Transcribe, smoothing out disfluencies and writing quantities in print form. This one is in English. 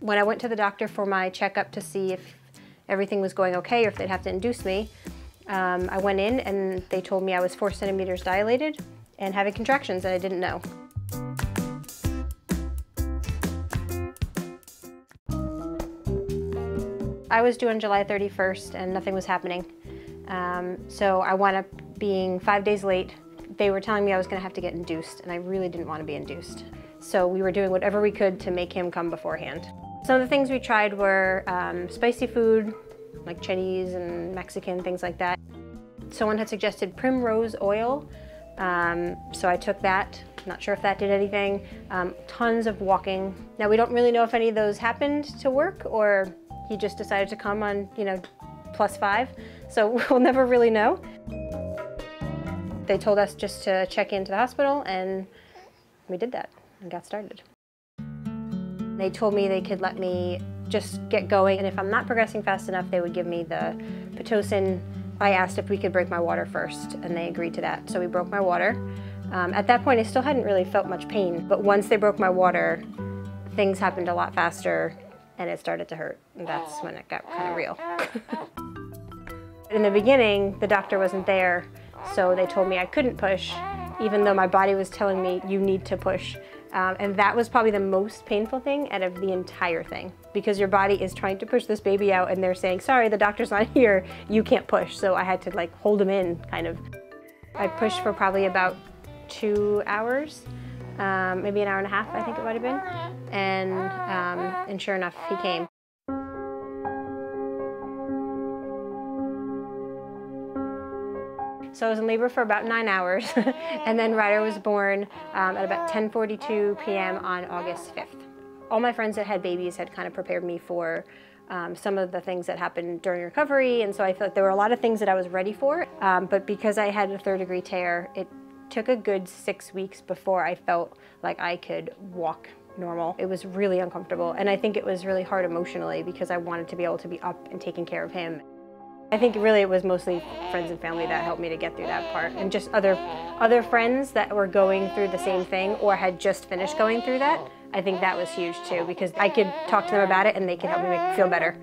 When I went to the doctor for my checkup to see if everything was going okay or if they'd have to induce me, I went in and they told me I was 4 centimeters dilated and having contractions that I didn't know. I was due on July 31st and nothing was happening. So I wound up being 5 days late. They were telling me I was gonna have to get induced and I really didn't want to be induced. So we were doing whatever we could to make him come beforehand. Some of the things we tried were spicy food, like Chinese and Mexican, things like that. Someone had suggested primrose oil, so I took that. Not sure if that did anything. Tons of walking. Now we don't really know if any of those happened to work or he just decided to come on, +5, so we'll never really know. They told us just to check into the hospital and we did that and got started. They told me they could let me just get going, and if I'm not progressing fast enough, they would give me the Pitocin. I asked if we could break my water first, and they agreed to that, so we broke my water. At that point, I still hadn't really felt much pain, but once they broke my water, things happened a lot faster, and it started to hurt, and that's when it got kind of real. In the beginning, the doctor wasn't there, so they told me I couldn't push, even though my body was telling me, you need to push. And that was probably the most painful thing out of the entire thing, because your body is trying to push this baby out and they're saying, sorry, the doctor's not here, you can't push. So I had to hold him in, kind of. I pushed for probably about 2 hours, maybe an hour and a half, I think it might have been. And sure enough, he came. So I was in labor for about 9 hours, and then Ryder was born at about 10:42 p.m. on August 5th. All my friends that had babies had kind of prepared me for some of the things that happened during recovery, and so I felt like there were a lot of things that I was ready for, but because I had a 3rd-degree tear, it took a good 6 weeks before I felt like I could walk normal. It was really uncomfortable, and I think it was really hard emotionally because I wanted to be able to be up and taking care of him. I think really it was mostly friends and family that helped me to get through that part, and just other friends that were going through the same thing or had just finished going through that. I think that was huge too, because I could talk to them about it and they could help me feel better.